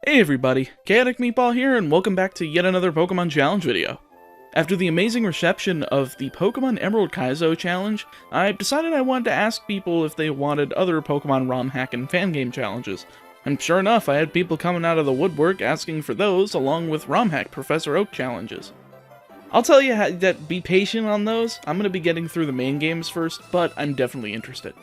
Hey everybody, ChaoticMeatball here, and welcome back to yet another Pokemon Challenge video. After the amazing reception of the Pokemon Emerald Kaizo Challenge, I decided I wanted to ask people if they wanted other Pokemon ROM hack and fan game challenges. And sure enough, I had people coming out of the woodwork asking for those, along with ROM hack Professor Oak challenges. I'll tell you that be patient on those. I'm going to be getting through the main games first, but I'm definitely interested.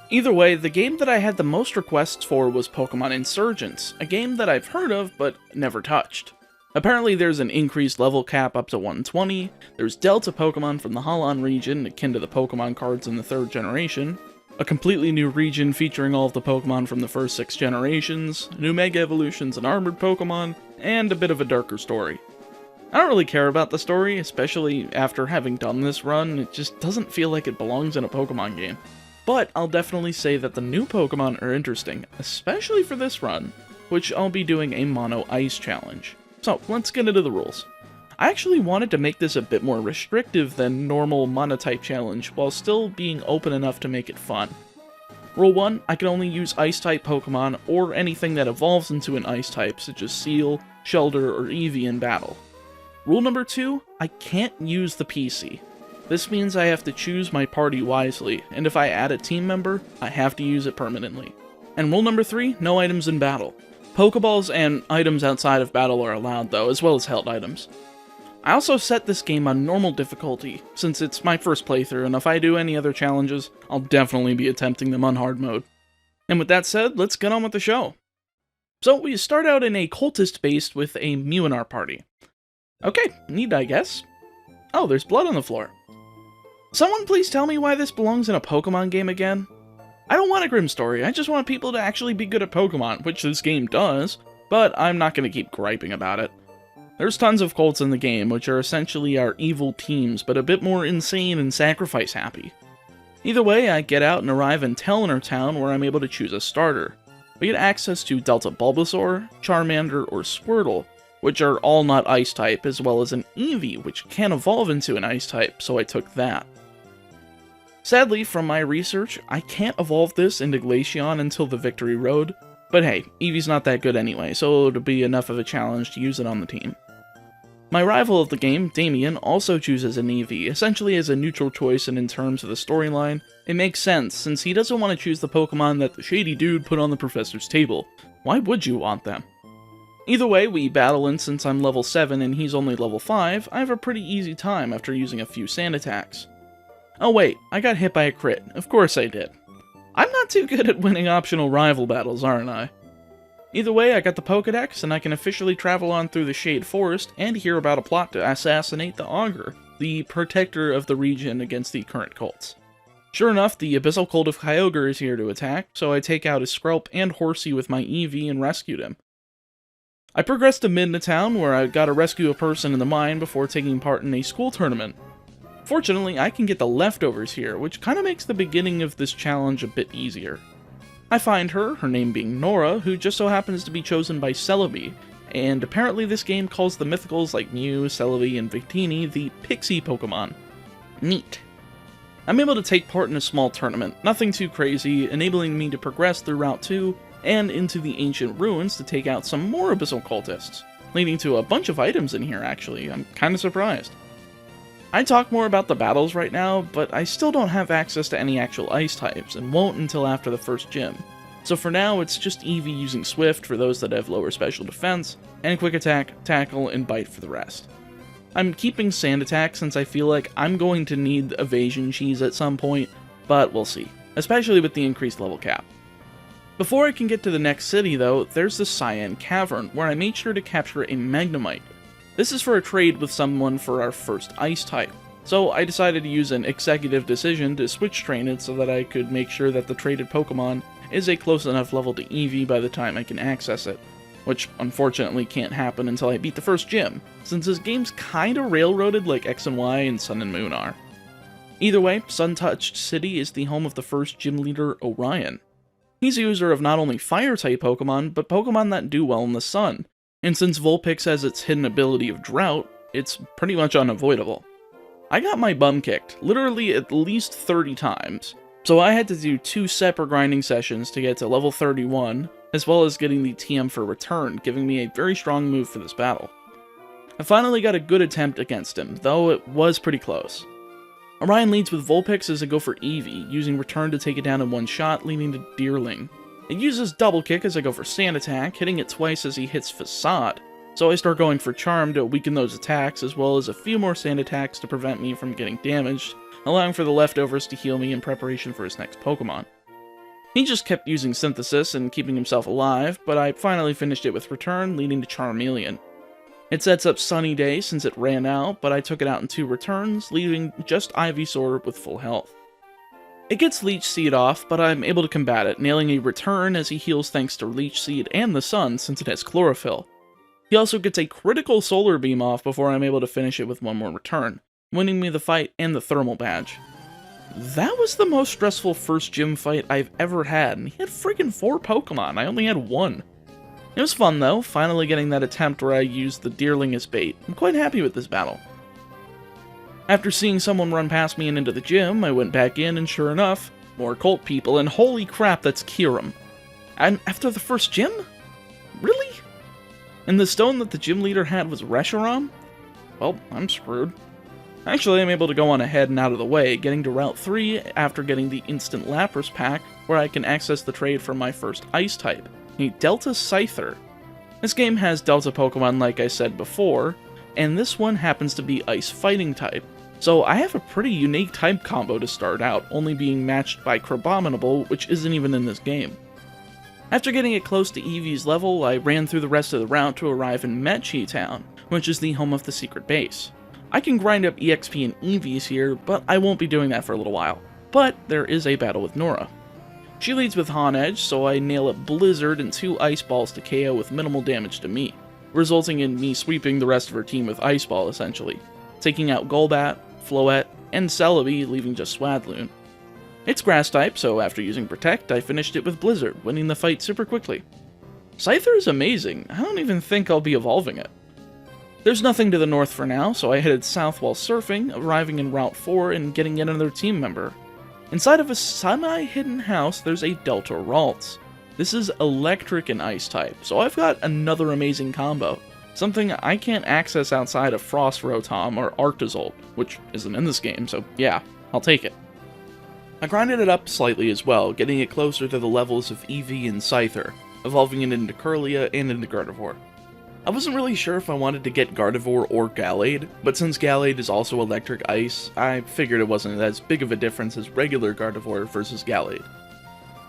Either way, the game that I had the most requests for was Pokemon Insurgence, a game that I've heard of but never touched. Apparently there's an increased level cap up to 120, there's Delta Pokemon from the Halon region, akin to the Pokemon cards in the 3rd generation, a completely new region featuring all of the Pokemon from the first 6 generations, new Mega Evolutions and Armored Pokemon, and a bit of a darker story. I don't really care about the story, especially after having done this run. It just doesn't feel like it belongs in a Pokemon game. But I'll definitely say that the new Pokemon are interesting, especially for this run, which I'll be doing a Mono Ice challenge. So, let's get into the rules. I actually wanted to make this a bit more restrictive than normal Monotype challenge, while still being open enough to make it fun. Rule 1, I can only use Ice-type Pokemon, or anything that evolves into an Ice-type, such as Seal, Shelter, or Eevee in battle. Rule number 2, I can't use the PC. This means I have to choose my party wisely, and if I add a team member, I have to use it permanently. And rule number 3, no items in battle. Pokeballs and items outside of battle are allowed though, as well as held items. I also set this game on normal difficulty, since it's my first playthrough, and if I do any other challenges, I'll definitely be attempting them on hard mode. And with that said, let's get on with the show. So we start out in a cultist base with a Mew in our party. Okay, neat I guess. Oh, there's blood on the floor. Someone please tell me why this belongs in a Pokemon game again? I don't want a grim story, I just want people to actually be good at Pokemon, which this game does, but I'm not going to keep griping about it. There's tons of cults in the game, which are essentially our evil teams, but a bit more insane and sacrifice happy. Either way, I get out and arrive in Telener Town, where I'm able to choose a starter. We get access to Delta Bulbasaur, Charmander, or Squirtle, which are all not Ice-type, as well as an Eevee, which can evolve into an Ice-type, so I took that. Sadly, from my research, I can't evolve this into Glaceon until the Victory Road, but hey, Eevee's not that good anyway, so it'll be enough of a challenge to use it on the team. My rival of the game, Damien, also chooses an Eevee, essentially as a neutral choice, and in terms of the storyline, it makes sense, since he doesn't want to choose the Pokemon that the shady dude put on the professor's table. Why would you want them? Either way, we battle, and since I'm level 7 and he's only level 5, I have a pretty easy time after using a few sand attacks. Oh wait, I got hit by a crit. Of course I did. I'm not too good at winning optional rival battles, aren't I? Either way, I got the Pokedex, and I can officially travel on through the Shade Forest and hear about a plot to assassinate the Augur, the protector of the region against the current cults. Sure enough, the Abyssal Cult of Kyogre is here to attack, so I take out his Skrelp and Horsey with my Eevee and rescued him. I progressed to Midna Town, where I gotta rescue a person in the mine before taking part in a school tournament. Fortunately, I can get the leftovers here, which kinda makes the beginning of this challenge a bit easier. I find her name being Nora, who just so happens to be chosen by Celebi, and apparently this game calls the mythicals like Mew, Celebi, and Victini the Pixie Pokemon. Neat. I'm able to take part in a small tournament, nothing too crazy, enabling me to progress through Route 2, and into the ancient ruins to take out some more Abyssal Cultists, leading to a bunch of items in here actually. I'm kinda surprised. I talk more about the battles right now, but I still don't have access to any actual ice types, and won't until after the first gym. So for now, it's just Eevee using Swift for those that have lower special defense, and Quick Attack, Tackle, and Bite for the rest. I'm keeping Sand Attack since I feel like I'm going to need Evasion Cheese at some point, but we'll see, especially with the increased level cap. Before I can get to the next city though, there's the Cyan Cavern, where I made sure to capture a Magnemite. This is for a trade with someone for our first Ice type, so I decided to use an executive decision to switch train it so that I could make sure that the traded Pokemon is a close enough level to Eevee by the time I can access it, which unfortunately can't happen until I beat the first gym, since this game's kinda railroaded like X and Y and Sun and Moon are. Either way, Sun-Touched City is the home of the first gym leader, Orion. He's a user of not only Fire-type Pokemon, but Pokemon that do well in the sun, and since Vulpix has its hidden ability of Drought, it's pretty much unavoidable. I got my bum kicked, literally at least 30 times, So I had to do 2 separate grinding sessions to get to level 31, as well as getting the TM for return, giving me a very strong move for this battle. I finally got a good attempt against him, though it was pretty close. Orion leads with Vulpix as I go for Eevee, using return to take it down in one shot, leading to Deerling. It uses double kick as I go for Sand Attack, hitting it twice as he hits Facade, so I start going for Charm to weaken those attacks, as well as a few more Sand Attacks to prevent me from getting damaged, allowing for the leftovers to heal me in preparation for his next Pokemon. He just kept using Synthesis and keeping himself alive, but I finally finished it with Return, leading to Charmeleon. It sets up Sunny Day since it ran out, but I took it out in 2 returns, leaving just Ivysaur with full health. It gets Leech Seed off, but I'm able to combat it, nailing a return as he heals thanks to Leech Seed and the Sun since it has Chlorophyll. He also gets a critical Solar Beam off before I'm able to finish it with 1 more return, winning me the fight and the Thermal Badge. That was the most stressful first gym fight I've ever had, and he had freaking 4 Pokemon, I only had 1. It was fun though, finally getting that attempt where I used the Deerling as bait. I'm quite happy with this battle. After seeing someone run past me and into the gym, I went back in and sure enough, more cult people, and holy crap, that's Kyurem. And after the first gym? Really? And the stone that the gym leader had was Reshiram? Well, I'm screwed. Actually, I'm able to go on ahead and out of the way, getting to Route 3 after getting the Instant Lapras pack, where I can access the trade for my first Ice type, a Delta Scyther. This game has Delta Pokemon like I said before, and this one happens to be Ice Fighting type, so I have a pretty unique type combo to start out, only being matched by Crabominable, which isn't even in this game. After getting it close to Eevee's level, I ran through the rest of the route to arrive in Mechi Town, which is the home of the secret base. I can grind up EXP and EVs here, but I won't be doing that for a little while. But there is a battle with Nora. She leads with Honedge, so I nail a Blizzard and 2 Ice Balls to KO with minimal damage to me, resulting in me sweeping the rest of her team with Ice Ball essentially, taking out Golbat, Floette, and Celebi, leaving just Swadloon. It's Grass type, so after using Protect, I finished it with Blizzard, winning the fight super quickly. Scyther is amazing, I don't even think I'll be evolving it. There's nothing to the north for now, so I headed south while surfing, arriving in Route 4 and getting yet another team member. Inside of a semi-hidden house, there's a Delta Ralts. This is Electric and Ice type, so I've got another amazing combo. Something I can't access outside of Frost Rotom or Arctozolt, which isn't in this game, so yeah, I'll take it. I grinded it up slightly as well, getting it closer to the levels of Eevee and Scyther, evolving it into Kirlia and into Gardevoir. I wasn't really sure if I wanted to get Gardevoir or Gallade, but since Gallade is also Electric Ice, I figured it wasn't as big of a difference as regular Gardevoir versus Gallade.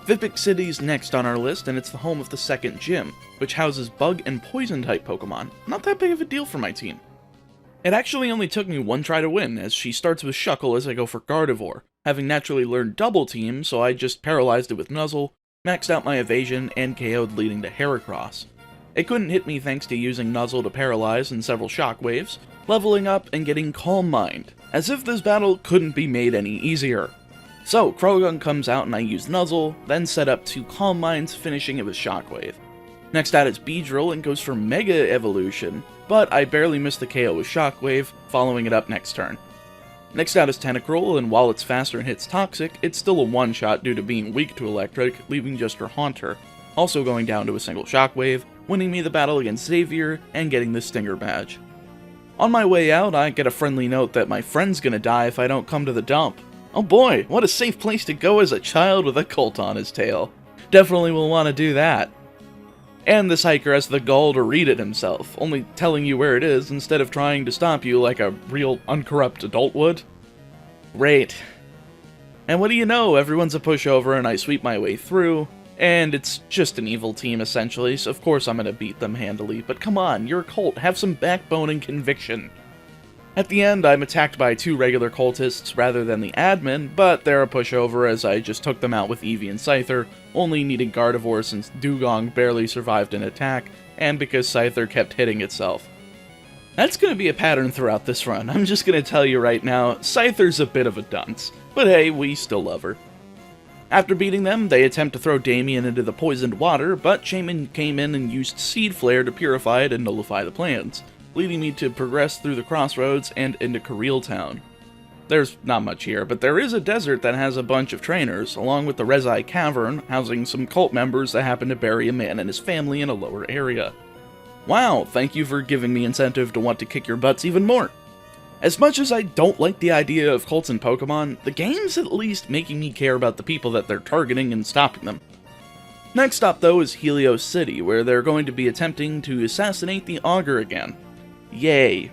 Vipik City's next on our list, and it's the home of the second gym, which houses Bug and Poison type Pokemon. Not that big of a deal for my team. It actually only took me 1 try to win, as she starts with Shuckle as I go for Gardevoir, having naturally learned Double Team, so I just paralyzed it with Nuzzle, maxed out my evasion, and KO'd leading to Heracross. It couldn't hit me thanks to using Nuzzle to paralyze and several shockwaves, leveling up and getting Calm Mind, as if this battle couldn't be made any easier. So, Croagunk comes out and I use Nuzzle, then set up 2 Calm Minds, finishing it with Shockwave. Next out is Beedrill and goes for Mega Evolution, but I barely missed the KO with Shockwave, following it up next turn. Next out is Tentacruel, and while it's faster and hits Toxic, it's still a one-shot due to being weak to Electric, leaving just her Haunter, also going down to a single Shockwave, winning me the battle against Xavier, and getting the Stinger Badge. On my way out, I get a friendly note that my friend's gonna die if I don't come to the dump. Oh boy, what a safe place to go as a child with a Colt on his tail. Definitely will want to do that. And this hiker has the gall to read it himself, only telling you where it is instead of trying to stop you like a real uncorrupt adult would. Great. And what do you know, everyone's a pushover and I sweep my way through, and it's just an evil team essentially, so of course I'm gonna beat them handily, but come on, you're a cult, have some backbone and conviction. At the end, I'm attacked by 2 regular cultists rather than the admin, but they're a pushover as I just took them out with Eevee and Scyther, only needing Gardevoir since Dugong barely survived an attack, and because Scyther kept hitting itself. That's gonna be a pattern throughout this run, I'm just gonna tell you right now, Scyther's a bit of a dunce, but hey, we still love her. After beating them, they attempt to throw Damien into the poisoned water, but Shaman came in and used Seed Flare to purify it and nullify the plans, leading me to progress through the crossroads and into Kareel Town. there's not much here, but there is a desert that has a bunch of trainers, along with the Rezai Cavern, housing some cult members that happen to bury a man and his family in a lower area. Wow, thank you for giving me incentive to want to kick your butts even more. As much as I don't like the idea of cults in Pokemon, the game's at least making me care about the people that they're targeting and stopping them. Next stop, though, is Helio City, where they're going to be attempting to assassinate the Augur again. Yay.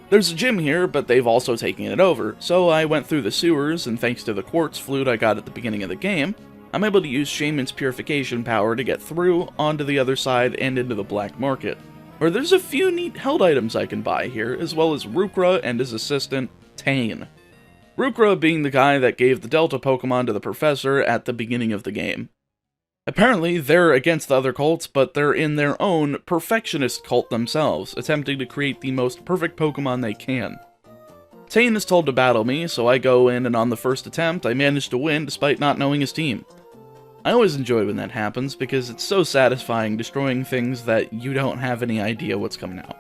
There's a gym here, but they've also taken it over, so I went through the sewers, and thanks to the quartz flute I got at the beginning of the game, I'm able to use Shaman's purification power to get through, onto the other side, and into the black market, where there's a few neat held items I can buy here, as well as Rukra and his assistant, Tane. Rukra being the guy that gave the Delta Pokemon to the professor at the beginning of the game. Apparently, they're against the other cults, but they're in their own perfectionist cult themselves, attempting to create the most perfect Pokemon they can. Tane is told to battle me, so I go in, and on the first attempt, I manage to win despite not knowing his team. I always enjoy when that happens, because it's so satisfying destroying things that you don't have any idea what's coming out.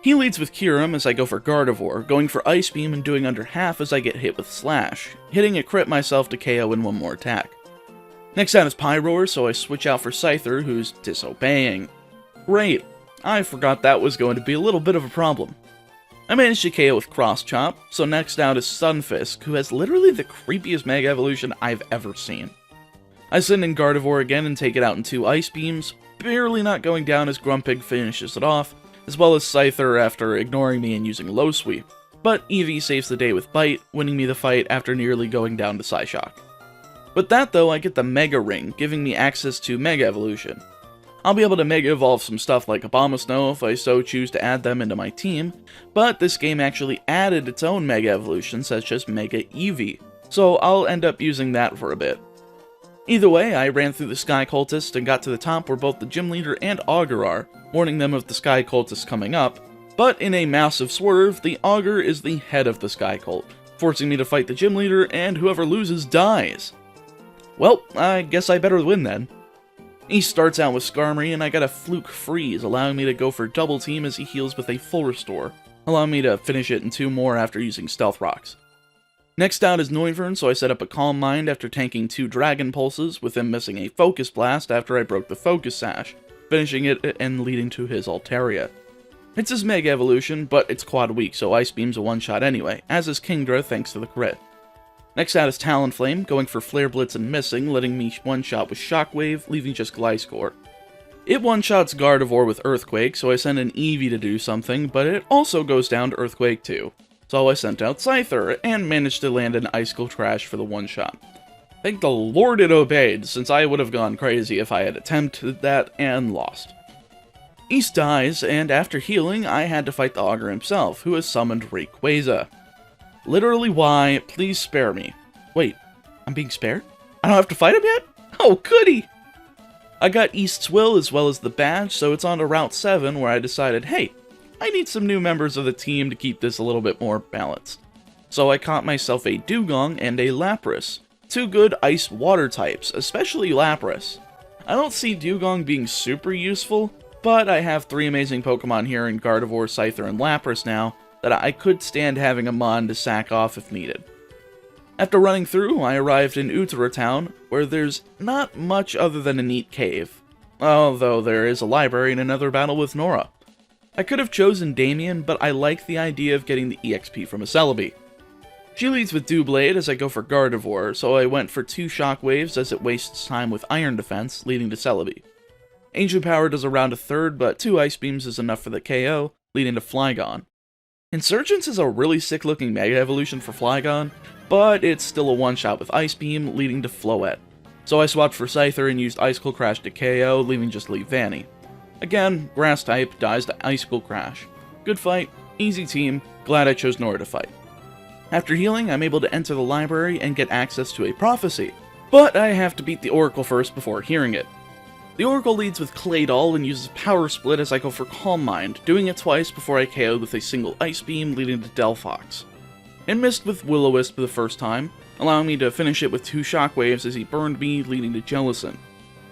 He leads with Kyurem as I go for Gardevoir, going for Ice Beam and doing under half as I get hit with Slash, hitting a crit myself to KO in one more attack. Next out is Pyroar, so I switch out for Scyther, who's disobeying. Great, I forgot that was going to be a little bit of a problem. I managed to KO with Cross Chop, so next out is Stunfisk, who has literally the creepiest Mega Evolution I've ever seen. I send in Gardevoir again and take it out in 2 Ice Beams, barely not going down as Grumpig finishes it off, as well as Scyther after ignoring me and using Low Sweep, but Eevee saves the day with Bite, winning me the fight after nearly going down to Psyshock. With that though, I get the Mega Ring, giving me access to Mega Evolution. I'll be able to Mega Evolve some stuff like Abomasnow if I so choose to add them into my team, but this game actually added its own Mega Evolution such as Mega Eevee, so I'll end up using that for a bit. Either way, I ran through the Sky Cultist and got to the top where both the Gym Leader and Augur are, warning them of the Sky Cultist coming up, but in a massive swerve, the Augur is the head of the Sky Cult, forcing me to fight the Gym Leader, and whoever loses dies. Well, I guess I better win then. He starts out with Skarmory, and I got a Fluke Freeze, allowing me to go for Double Team as he heals with a Full Restore, allowing me to finish it in 2 more after using Stealth Rocks. Next out is Noivern, so I set up a Calm Mind after tanking 2 Dragon Pulses, with him missing a Focus Blast after I broke the Focus Sash, finishing it and leading to his Altaria. It's his Mega Evolution, but it's quad weak, so Ice Beam's a one-shot anyway, as is Kingdra thanks to the crit. Next out is Talonflame, going for Flare Blitz and missing, letting me one-shot with Shockwave, leaving just Gliscor. It one-shots Gardevoir with Earthquake, so I send an Eevee to do something, but it also goes down to Earthquake too. So I sent out Scyther, and managed to land an Icicle Crash for the one-shot. Thank the Lord it obeyed, since I would have gone crazy if I had attempted that and lost. East dies, and after healing, I had to fight the Augur himself, who has summoned Rayquaza. Literally why, please spare me. Wait, I'm being spared? I don't have to fight him yet? Oh, goody! I got East's Will as well as the badge, so it's on to Route 7 where I decided, hey, I need some new members of the team to keep this a little bit more balanced. So I caught myself a Dugong and a Lapras. 2 good ice-water types, especially Lapras. I don't see Dugong being super useful, but I have 3 amazing Pokemon here in Gardevoir, Scyther, and Lapras now, that I could stand having a Mon to sack off if needed. After running through, I arrived in Utara Town, where there's not much other than a neat cave, although there is a library and another battle with Nora. I could have chosen Damien, but I like the idea of getting the EXP from a Celebi. She leads with Doublade as I go for Gardevoir, so I went for 2 Shockwaves as it wastes time with Iron Defense, leading to Celebi. Ancient Power does around a third, but 2 Ice Beams is enough for the KO, leading to Flygon. Insurgence is a really sick looking Mega Evolution for Flygon, but it's still a one-shot with Ice Beam, leading to Floette. So I swapped for Scyther and used Icicle Crash to KO, leaving just Vanny. Again, Grass type dies to Icicle Crash. Good fight, easy team, glad I chose Nora to fight. After healing, I'm able to enter the library and get access to a Prophecy, but I have to beat the Oracle first before hearing it. The Oracle leads with Claydol and uses Power Split as I go for Calm Mind, doing it twice before I KO'd with a single Ice Beam, leading to Delphox. It missed with Will-O-Wisp the first time, allowing me to finish it with 2 Shockwaves as he burned me, leading to Jellicent.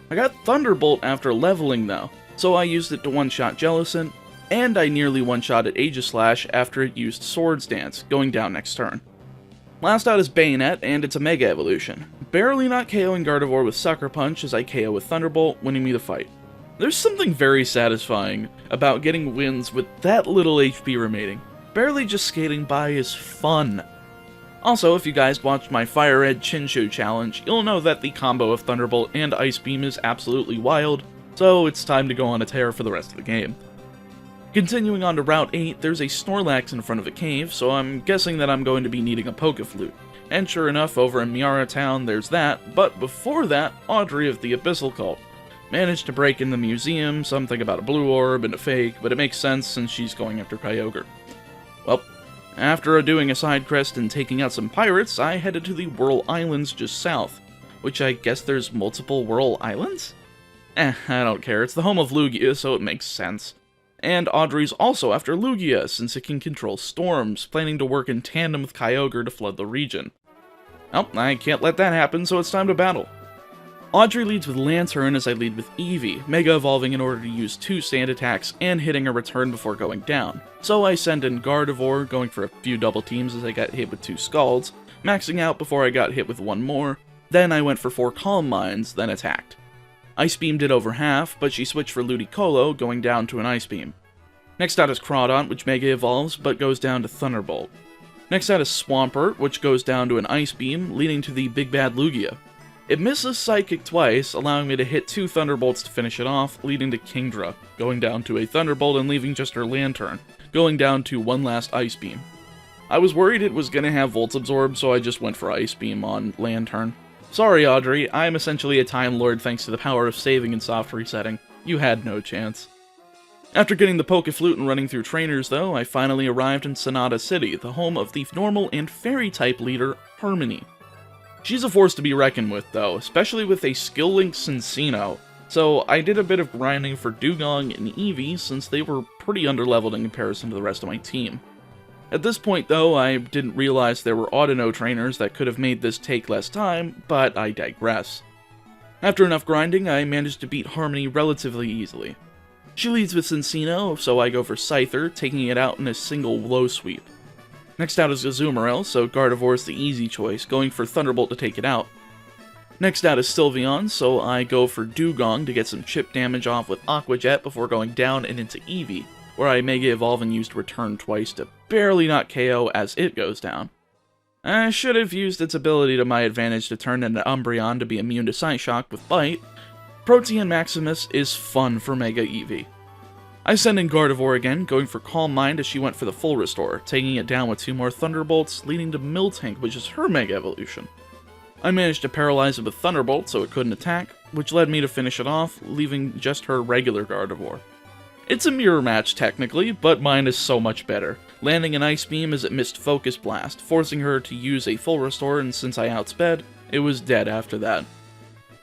I got Thunderbolt after leveling though, so I used it to one-shot Jellicent, and I nearly one-shotted Aegislash after it used Swords Dance, going down next turn. Last out is Bayonet, and it's a Mega Evolution. Barely not KOing Gardevoir with Sucker Punch as I KO with Thunderbolt, winning me the fight. There's something very satisfying about getting wins with that little HP remaining. Barely just skating by is fun. Also, if you guys watched my Fire Red Chinchou challenge, you'll know that the combo of Thunderbolt and Ice Beam is absolutely wild, so it's time to go on a tear for the rest of the game. Continuing on to Route 8, there's a Snorlax in front of a cave, so I'm guessing that I'm going to be needing a Pokeflute. And sure enough, over in Miara Town, there's that, but before that, Audrey of the Abyssal Cult. Managed to break in the museum, something about a blue orb and a fake, but it makes sense since she's going after Kyogre. Well, after doing a side quest and taking out some pirates, I headed to the Whirl Islands just south, which I guess there's multiple Whirl Islands? I don't care, it's the home of Lugia, so it makes sense. And Audrey's also after Lugia, since it can control storms, planning to work in tandem with Kyogre to flood the region. Well, I can't let that happen, so it's time to battle. Audrey leads with Lantern as I lead with Eevee, Mega Evolving in order to use 2 sand attacks and hitting a return before going down. So I send in Gardevoir, going for a few double teams as I got hit with 2 Scalds, maxing out before I got hit with 1 more, then I went for 4 Calm Minds, then attacked. Ice Beam did over half, but she switched for Ludicolo, going down to an Ice Beam. Next out is Groudon, which Mega Evolves, but goes down to Thunderbolt. Next out is Swampert, which goes down to an Ice Beam, leading to the Big Bad Lugia. It misses Psychic twice, allowing me to hit 2 Thunderbolts to finish it off, leading to Kingdra, going down to a Thunderbolt and leaving just her Lantern, going down to one last Ice Beam. I was worried it was going to have Volt Absorb, so I just went for Ice Beam on Lantern. Sorry, Audrey, I am essentially a Time Lord thanks to the power of saving and soft resetting. You had no chance. After getting the Pokeflute and running through trainers, though, I finally arrived in Sonata City, the home of the normal and fairy-type leader, Harmony. She's a force to be reckoned with, though, especially with a skill link Cincino, so I did a bit of grinding for Dugong and Eevee since they were pretty underleveled in comparison to the rest of my team. At this point, though, I didn't realize there were Audino trainers that could have made this take less time, but I digress. After enough grinding, I managed to beat Harmony relatively easily. She leads with Cincino, so I go for Scyther, taking it out in a single low sweep. Next out is Azumarill, so Gardevoir is the easy choice, going for Thunderbolt to take it out. Next out is Sylveon, so I go for Dugong to get some chip damage off with Aqua Jet before going down and into Eevee, where I Mega Evolve and used Return twice to barely not KO as it goes down. I should have used its ability to my advantage to turn into Umbreon to be immune to Psyshock with Bite. Protean Maximus is fun for Mega Eevee. I send in Gardevoir again, going for Calm Mind as she went for the full restore, taking it down with 2 more Thunderbolts, leading to Miltank, which is her Mega Evolution. I managed to paralyze it with Thunderbolt so it couldn't attack, which led me to finish it off, leaving just her regular Gardevoir. It's a mirror match technically, but mine is so much better, landing an Ice Beam as it missed Focus Blast, forcing her to use a full restore, and since I outsped, it was dead after that.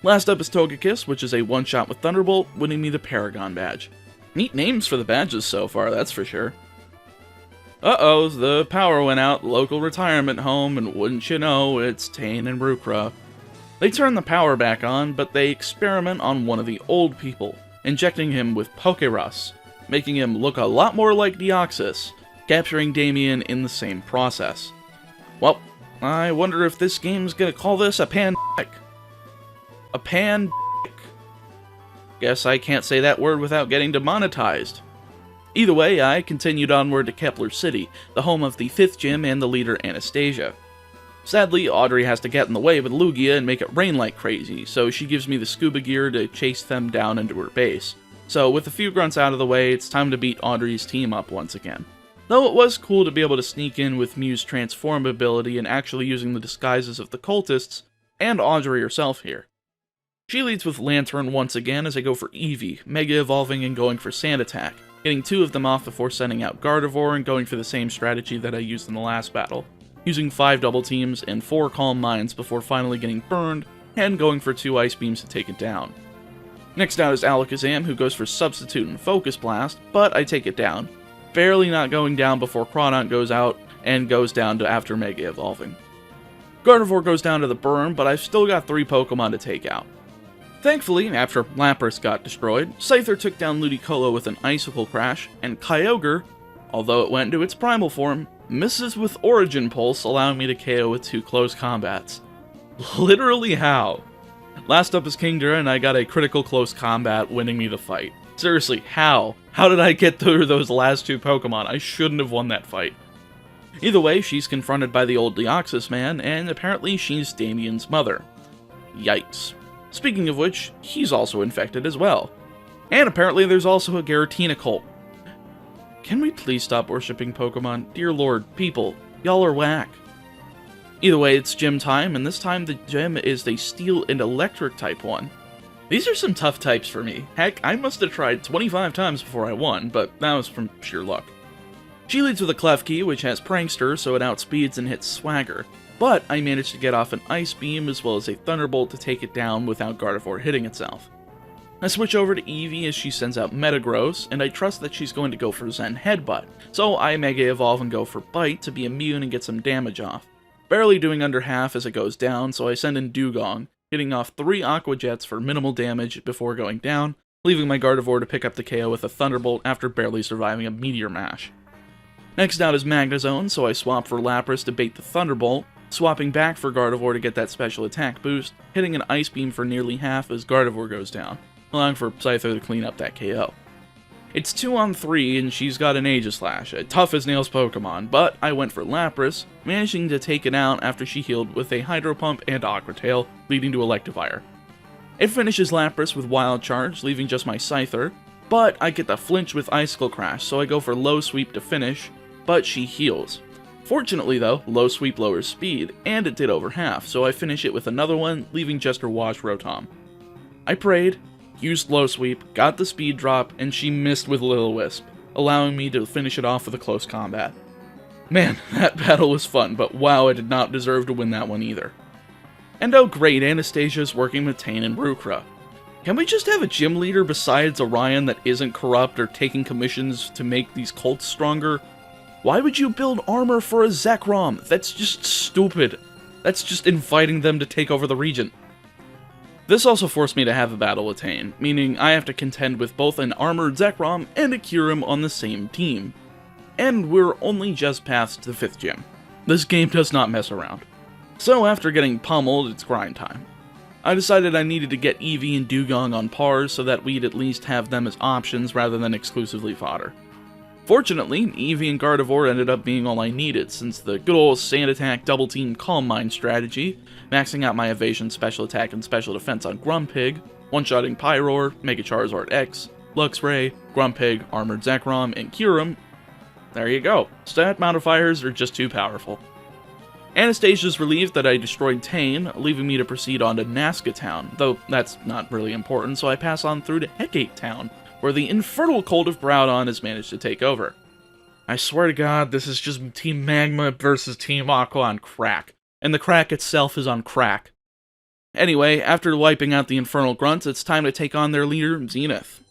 Last up is Togekiss, which is a one-shot with Thunderbolt, winning me the Paragon Badge. Neat names for the badges so far, that's for sure. Uh-oh, the power went out, local retirement home, and wouldn't you know, it's Tane and Rukra. They turn the power back on, but they experiment on one of the old people, injecting him with Pokerus, making him look a lot more like Deoxys, capturing Damien in the same process. Well, I wonder if this game's gonna call this a pandemic. A pandemic. Guess I can't say that word without getting demonetized. Either way, I continued onward to Kepler City, the home of the 5th gym and the leader Anastasia. Sadly, Audrey has to get in the way with Lugia and make it rain like crazy, so she gives me the scuba gear to chase them down into her base. So with a few grunts out of the way, it's time to beat Audrey's team up once again. Though it was cool to be able to sneak in with Mew's transform ability and actually using the disguises of the cultists, and Audrey herself here. She leads with Lantern once again as I go for Eevee, Mega Evolving and going for Sand Attack, getting 2 of them off before sending out Gardevoir and going for the same strategy that I used in the last battle, using 5 double teams and 4 Calm Minds before finally getting burned and going for 2 Ice Beams to take it down. Next out is Alakazam, who goes for Substitute and Focus Blast, but I take it down, barely not going down before Groudon goes out and goes down to after Mega Evolving. Gardevoir goes down to the burn, but I've still got 3 Pokemon to take out. Thankfully, after Lapras got destroyed, Scyther took down Ludicolo with an Icicle Crash, and Kyogre, although it went into its primal form, misses with Origin Pulse, allowing me to KO with 2 close combats. Literally how? Last up is Kingdra, and I got a critical close combat, winning me the fight. Seriously, how? How did I get through those last 2 Pokemon? I shouldn't have won that fight. Either way, she's confronted by the old Deoxys man, and apparently she's Damien's mother. Yikes. Speaking of which, he's also infected as well. And apparently there's also a Giratina cult. Can we please stop worshipping Pokemon? Dear Lord, people, y'all are whack. Either way, it's gym time, and this time the gym is the Steel and Electric type one. These are some tough types for me. Heck, I must have tried 25 times before I won, but that was from sheer luck. She leads with a Klefki, which has Prankster, so it outspeeds and hits Swagger, but I managed to get off an Ice Beam as well as a Thunderbolt to take it down without Gardevoir hitting itself. I switch over to Eevee as she sends out Metagross, and I trust that she's going to go for Zen Headbutt, so I Mega Evolve and go for Bite to be immune and get some damage off. Barely doing under half as it goes down, so I send in Dugong, hitting off 3 Aqua Jets for minimal damage before going down, leaving my Gardevoir to pick up the KO with a Thunderbolt after barely surviving a Meteor Mash. Next out is Magnezone, so I swap for Lapras to bait the Thunderbolt, swapping back for Gardevoir to get that special attack boost, hitting an Ice Beam for nearly half as Gardevoir goes down, allowing for Scyther to clean up that KO. It's 2 on 3, and she's got an Aegislash, a tough-as-nails Pokemon, but I went for Lapras, managing to take it out after she healed with a Hydro Pump and Aqua Tail, leading to Electivire. It finishes Lapras with Wild Charge, leaving just my Scyther, but I get the flinch with Icicle Crash, so I go for Low Sweep to finish, but she heals. Fortunately though, Low Sweep lowers speed, and it did over half, so I finish it with another one, leaving just her Wash Rotom. I prayed, used Low Sweep, got the speed drop, and she missed with Will-O-Wisp, allowing me to finish it off with a close combat. Man, that battle was fun, but wow, I did not deserve to win that one either. And oh great, Anastasia's working with Tane and Rukra. Can we just have a gym leader besides Orion that isn't corrupt or taking commissions to make these cults stronger? Why would you build armor for a Zekrom? That's just stupid. That's just inviting them to take over the region. This also forced me to have a battle with Tane, meaning I have to contend with both an armored Zekrom and a Kyurem on the same team. And we're only just past the 5th gym. This game does not mess around. So after getting pummeled, it's grind time. I decided I needed to get Eevee and Dugong on pars so that we'd at least have them as options rather than exclusively fodder. Fortunately, Eevee and Gardevoir ended up being all I needed, since the good old Sand Attack Double Team Calm Mind strategy, maxing out my Evasion, Special Attack, and Special Defense on Grumpig, one-shotting Pyroar, Mega Charizard X, Luxray, Grumpig, Armored Zekrom, and Kyurem. There you go. Stat modifiers are just too powerful. Anastasia's relieved that I destroyed Tane, leaving me to proceed on to Nazca Town, though that's not really important, so I pass on through to Hecate Town, where the Infernal cult of Groudon has managed to take over. I swear to God, this is just Team Magma versus Team Aqua on crack, and the crack itself is on crack. Anyway, after wiping out the Infernal grunts, it's time to take on their leader, Zenith.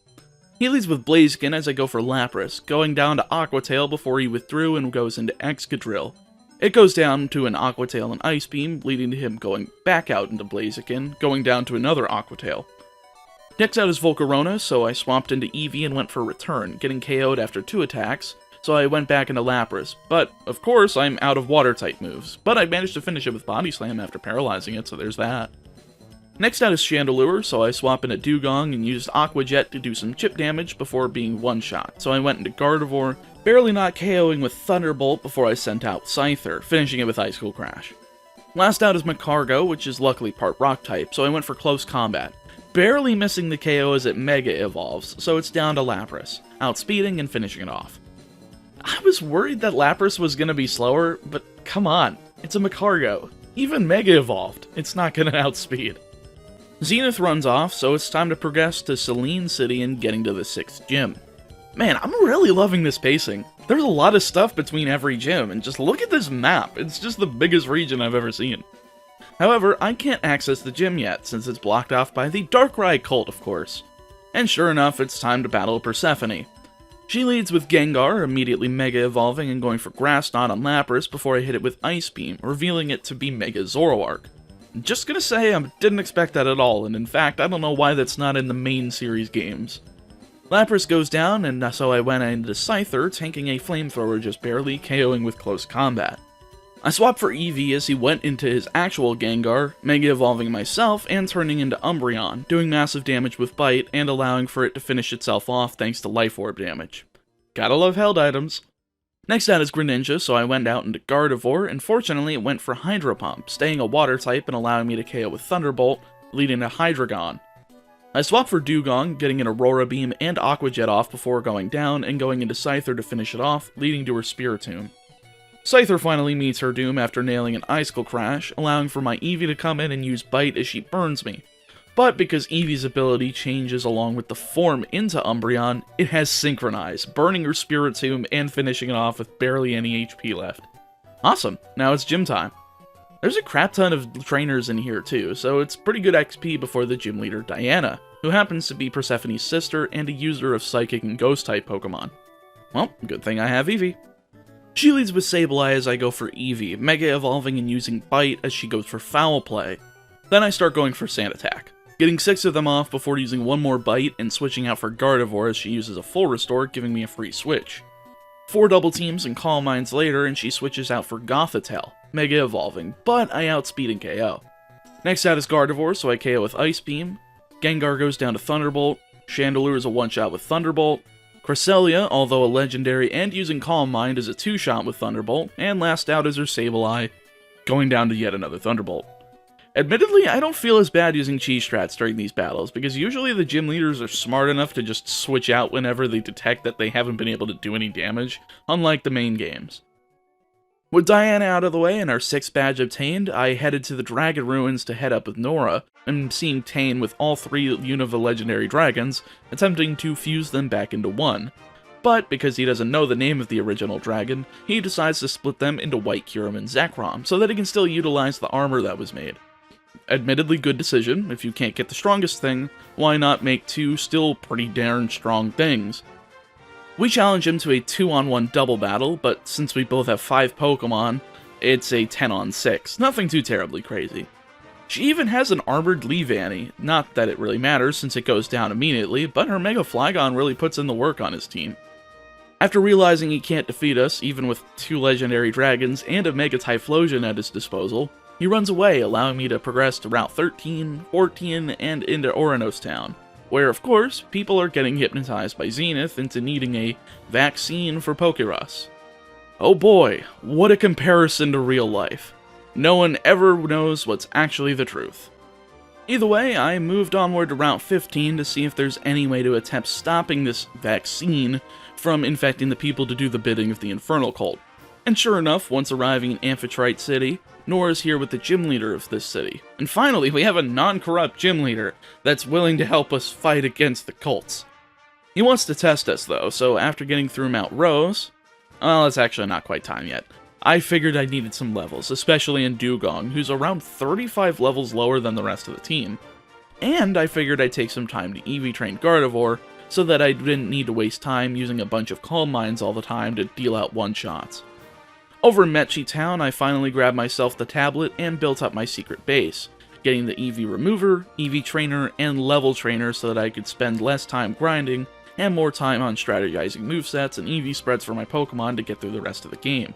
He leads with Blaziken as I go for Lapras, going down to Aqua Tail before he withdrew and goes into Excadrill. It goes down to an Aqua Tail and Ice Beam, leading to him going back out into Blaziken, going down to another Aqua Tail. Next out is Volcarona, so I swapped into Eevee and went for Return, getting KO'd after 2 attacks, so I went back into Lapras. But, of course, I'm out of Water-type moves, but I managed to finish it with Body Slam after paralyzing it, so there's that. Next out is Chandelure, so I swap into Dugong and used Aqua Jet to do some chip damage before being one-shot, so I went into Gardevoir, barely not KOing with Thunderbolt before I sent out Scyther, finishing it with Icicle Crash. Last out is Macargo, which is luckily part Rock-type, so I went for Close Combat, barely missing the KO as it Mega Evolves, so it's down to Lapras, outspeeding and finishing it off. I was worried that Lapras was going to be slower, but come on, it's a Macargo. Even Mega Evolved, it's not going to outspeed. Zenith runs off, so it's time to progress to Selene City and getting to the 6th gym. Man, I'm really loving this pacing. There's a lot of stuff between every gym, and just look at this map, it's just the biggest region I've ever seen. However, I can't access the gym yet, since it's blocked off by the Darkrai cult, of course. And sure enough, it's time to battle Persephone. She leads with Gengar, immediately Mega Evolving and going for Grass Knot on Lapras before I hit it with Ice Beam, revealing it to be Mega Zoroark. Just gonna say, I didn't expect that at all, and in fact, I don't know why that's not in the main series games. Lapras goes down, and so I went into Scyther, tanking a flamethrower just barely, KOing with close combat. I swapped for Eevee as he went into his actual Gengar, Mega Evolving myself and turning into Umbreon, doing massive damage with Bite and allowing for it to finish itself off thanks to Life Orb damage. Gotta love held items. Next out is Greninja, so I went out into Gardevoir, and fortunately it went for Hydro Pump, staying a water type and allowing me to KO with Thunderbolt, leading to Hydreigon. I swapped for Dugong, getting an Aurora Beam and Aqua Jet off before going down and going into Scyther to finish it off, leading to her Spiritomb. Scyther finally meets her doom after nailing an Icicle Crash, allowing for my Eevee to come in and use Bite as she burns me. But because Eevee's ability changes along with the form into Umbreon, it has Synchronize, burning her Spiritomb and finishing it off with barely any HP left. Awesome, now it's gym time. There's a crap ton of trainers in here too, so it's pretty good XP before the gym leader Diana, who happens to be Persephone's sister and a user of Psychic and Ghost-type Pokemon. Well, good thing I have Eevee. She leads with Sableye as I go for Eevee, Mega Evolving and using Bite as she goes for Foul Play. Then I start going for Sand Attack, getting 6 of them off before using one more Bite and switching out for Gardevoir as she uses a full Restore, giving me a free switch. 4 double teams and Calm Minds later and she switches out for Gothitelle, Mega Evolving, but I outspeed and KO. Next out is Gardevoir, so I KO with Ice Beam. Gengar goes down to Thunderbolt, Chandelure is a one-shot with Thunderbolt, Cresselia, although a legendary and using Calm Mind, is a 2-shot with Thunderbolt, and last out is her Sableye, going down to yet another Thunderbolt. Admittedly, I don't feel as bad using cheese strats during these battles, because usually the gym leaders are smart enough to just switch out whenever they detect that they haven't been able to do any damage, unlike the main games. With Diana out of the way and our 6th badge obtained, I headed to the Dragon Ruins to head up with Nora, and seeing Tane with all 3 Unova legendary dragons, attempting to fuse them back into one. But because he doesn't know the name of the original dragon, he decides to split them into White Kyurem and Zekrom, so that he can still utilize the armor that was made. Admittedly good decision. If you can't get the strongest thing, why not make 2 still pretty darn strong things? We challenge him to a 2-on-1 double battle, but since we both have 5 Pokemon, it's a 10-on-6, nothing too terribly crazy. She even has an armored Leavanny, not that it really matters since it goes down immediately, but her Mega Flygon really puts in the work on his team. After realizing he can't defeat us, even with 2 legendary dragons and a Mega Typhlosion at his disposal, he runs away, allowing me to progress to Route 13, 14, and into Oranos Town, where, of course, people are getting hypnotized by Zenith into needing a vaccine for Pokerus. Oh boy, what a comparison to real life. No one ever knows what's actually the truth. Either way, I moved onward to Route 15 to see if there's any way to attempt stopping this vaccine from infecting the people to do the bidding of the Infernal cult. And sure enough, once arriving in Amphitrite City, Nora's here with the gym leader of this city. And finally, we have a non-corrupt gym leader that's willing to help us fight against the cults. He wants to test us though, so after getting through Mount Rose, well, it's actually not quite time yet. I figured I needed some levels, especially in Dugong, who's around 35 levels lower than the rest of the team. And I figured I'd take some time to Eevee train Gardevoir, so that I didn't need to waste time using a bunch of Calm Minds all the time to deal out one-shots. Over in Mechi Town, I finally grabbed myself the tablet and built up my secret base, getting the Eevee Remover, Eevee Trainer, and Level Trainer so that I could spend less time grinding and more time on strategizing movesets and Eevee spreads for my Pokemon to get through the rest of the game.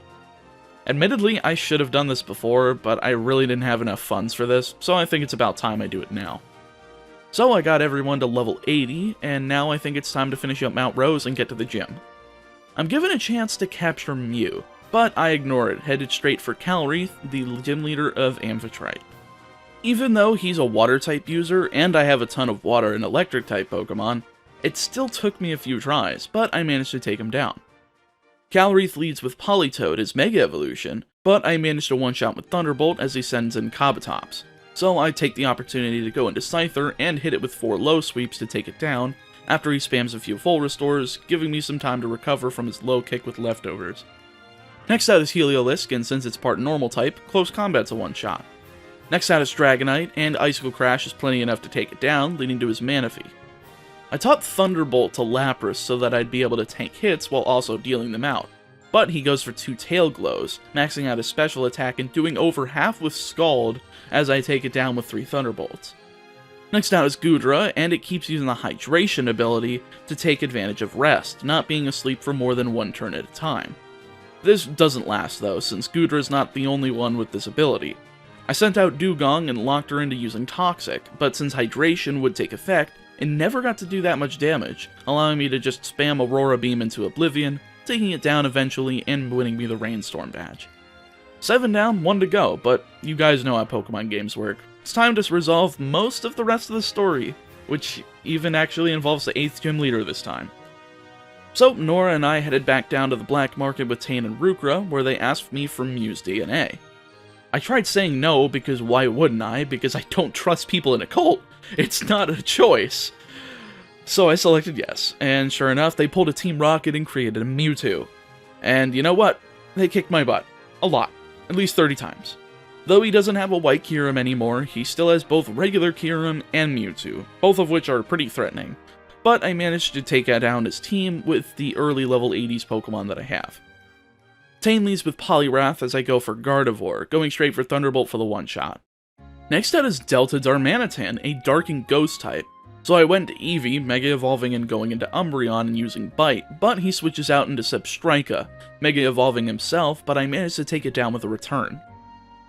Admittedly, I should have done this before, but I really didn't have enough funds for this, so I think it's about time I do it now. So I got everyone to level 80, and now I think it's time to finish up Mount Rose and get to the gym. I'm given a chance to capture Mew, but I ignore it, headed straight for Calreath, the gym leader of Amphitrite. Even though he's a water-type user, and I have a ton of water and electric-type Pokemon, it still took me a few tries, but I managed to take him down. Calreath leads with Politoed, his Mega Evolution, but I managed to one-shot with Thunderbolt as he sends in Kabutops. So I take the opportunity to go into Scyther and hit it with 4 low sweeps to take it down, after he spams a few full restores, giving me some time to recover from his low kick with leftovers. Next out is Heliolisk, and since it's part normal type, close combat's a one-shot. Next out is Dragonite, and Icicle Crash is plenty enough to take it down, leading to his Manaphy. I taught Thunderbolt to Lapras so that I'd be able to tank hits while also dealing them out, but he goes for 2 Tail Glows, maxing out his special attack and doing over half with Scald as I take it down with 3 Thunderbolts. Next out is Goudra, and it keeps using the Hydration ability to take advantage of rest, not being asleep for more than one turn at a time. This doesn't last though, since Goudra is not the only one with this ability. I sent out Dugong and locked her into using Toxic, but since Hydration would take effect, it never got to do that much damage, allowing me to just spam Aurora Beam into Oblivion, taking it down eventually and winning me the Rainstorm badge. 7 down, 1 to go, but you guys know how Pokemon games work. It's time to resolve most of the rest of the story, which even actually involves the 8th gym leader this time. So, Nora and I headed back down to the black market with Tane and Rukra, where they asked me for Mew's DNA. I tried saying no, because why wouldn't I? Because I don't trust people in a cult. It's not a choice. So I selected yes, and sure enough, they pulled a Team Rocket and created a Mewtwo. And you know what? They kicked my butt. A lot. At least 30 times. Though he doesn't have a white Kyurem anymore, he still has both regular Kyurem and Mewtwo, both of which are pretty threatening. But I managed to take down his team with the early level 80s Pokemon that I have. Tane leads with Poliwrath as I go for Gardevoir, going straight for Thunderbolt for the one-shot. Next out is Delta Darmanitan, a Dark and Ghost type. So I went to Eevee, Mega Evolving and going into Umbreon and using Bite, but he switches out into Substrika, Mega Evolving himself, but I managed to take it down with a Return.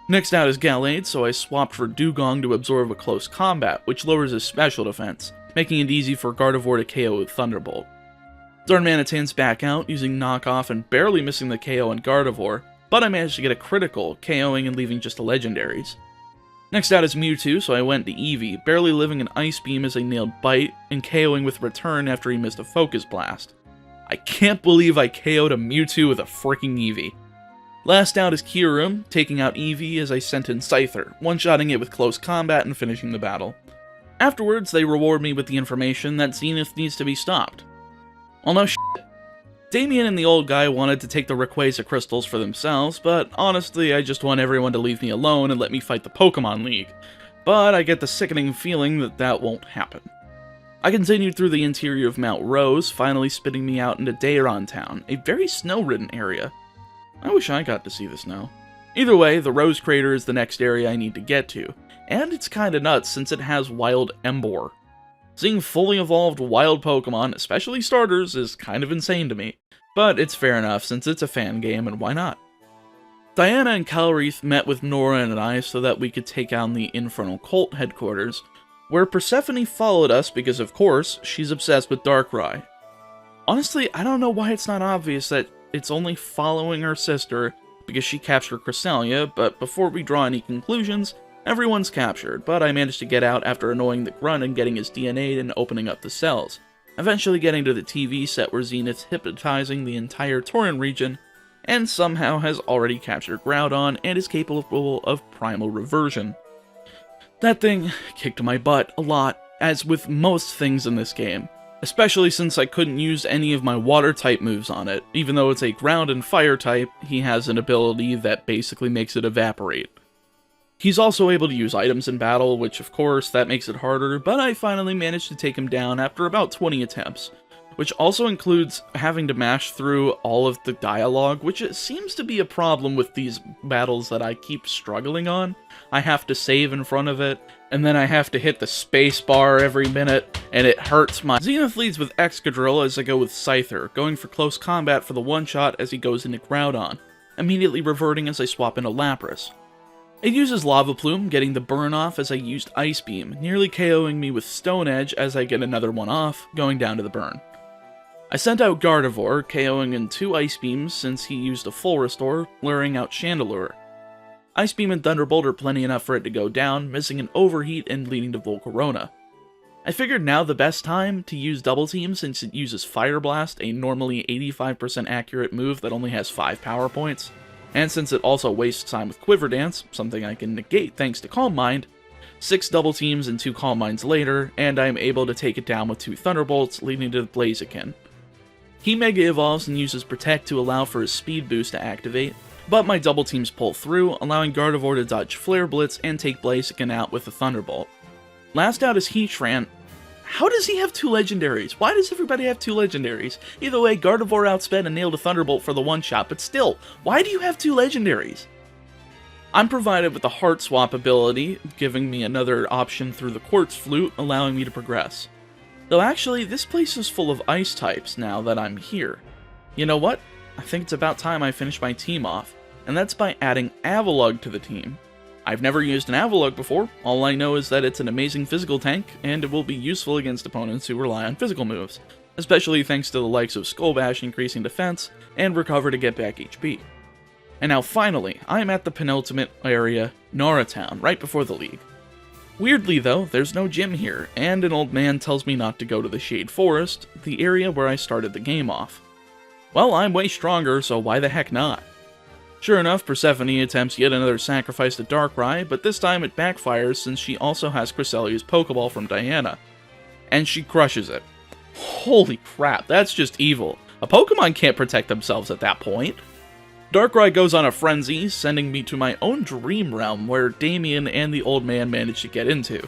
Next out is Gallade, so I swapped for Dugong to absorb a close combat, which lowers his special defense, making it easy for Gardevoir to KO with Thunderbolt. Darmanitan's back out, using Knockoff and barely missing the KO on Gardevoir, but I managed to get a critical, KOing and leaving just the legendaries. Next out is Mewtwo, so I went to Eevee, barely living an Ice Beam as I nailed Bite, and KOing with Return after he missed a Focus Blast. I can't believe I KO'd a Mewtwo with a freaking Eevee. Last out is Kyurem, taking out Eevee as I sent in Scyther, one-shotting it with close combat and finishing the battle. Afterwards, they reward me with the information that Zenith needs to be stopped. Well, no shit. Damien and the old guy wanted to take the Rayquaza crystals for themselves, but honestly, I just want everyone to leave me alone and let me fight the Pokemon League. But I get the sickening feeling that that won't happen. I continued through the interior of Mount Rose, finally spitting me out into Dayron Town, a very snow-ridden area. I wish I got to see the snow. Either way, the Rose Crater is the next area I need to get to, and it's kinda nuts since it has Wild Emboar. Seeing fully evolved wild Pokemon, especially starters, is kind of insane to me, but it's fair enough since it's a fan game and why not? Diana and Calreath met with Nora and I so that we could take on the Infernal Cult headquarters, where Persephone followed us because of course, she's obsessed with Darkrai. Honestly, I don't know why it's not obvious that it's only following her sister because she captured Cresselia, but before we draw any conclusions, everyone's captured, but I managed to get out after annoying the Grunt and getting his DNA and opening up the cells, eventually getting to the TV set where Zenith's hypnotizing the entire Tauren region, and somehow has already captured Groudon and is capable of Primal Reversion. That thing kicked my butt a lot, as with most things in this game, especially since I couldn't use any of my Water-type moves on it. Even though it's a Ground and Fire-type, he has an ability that basically makes it evaporate. He's also able to use items in battle, which of course, that makes it harder, but I finally managed to take him down after about 20 attempts, which also includes having to mash through all of the dialogue, which it seems to be a problem with these battles that I keep struggling on. I have to save in front of it, and then I have to hit the space bar every minute, and it hurts my... Zenith leads with Excadrill as I go with Scyther, going for close combat for the one-shot as he goes into Groudon, immediately reverting as I swap into Lapras. It uses Lava Plume, getting the burn off as I used Ice Beam, nearly KOing me with Stone Edge as I get another one off, going down to the burn. I sent out Gardevoir, KOing in 2 Ice Beams since he used a full restore, luring out Chandelure. Ice Beam and Thunderbolt are plenty enough for it to go down, missing an Overheat and leading to Volcarona. I figured now the best time to use Double Team since it uses Fire Blast, a normally 85% accurate move that only has 5 power points. And since it also wastes time with Quiver Dance, something I can negate thanks to Calm Mind, 6 Double Teams and 2 Calm Minds later, and I am able to take it down with 2 Thunderbolts, leading to Blaziken. He Mega Evolves and uses Protect to allow for his Speed Boost to activate, but my Double Teams pull through, allowing Gardevoir to dodge Flare Blitz and take Blaziken out with a Thunderbolt. Last out is Heatran. How does he have 2 legendaries? Why does everybody have 2 legendaries? Either way, Gardevoir outsped and nailed a Thunderbolt for the one-shot, but still, why do you have 2 legendaries? I'm provided with the Heart Swap ability, giving me another option through the Quartz Flute, allowing me to progress. Though actually, this place is full of ice types now that I'm here. You know what? I think it's about time I finish my team off, and that's by adding Avalugg to the team. I've never used an Avalugg before, all I know is that it's an amazing physical tank, and it will be useful against opponents who rely on physical moves, especially thanks to the likes of Skull Bash increasing defense, and Recover to get back HP. And now finally, I'm at the penultimate area, Nara Town, right before the league. Weirdly though, there's no gym here, and an old man tells me not to go to the Shade Forest, the area where I started the game off. Well, I'm way stronger, so why the heck not? Sure enough, Persephone attempts yet another sacrifice to Darkrai, but this time it backfires since she also has Cresselia's Pokeball from Diana. And she crushes it. Holy crap, that's just evil. A Pokemon can't protect themselves at that point. Darkrai goes on a frenzy, sending me to my own dream realm where Damien and the old man managed to get into.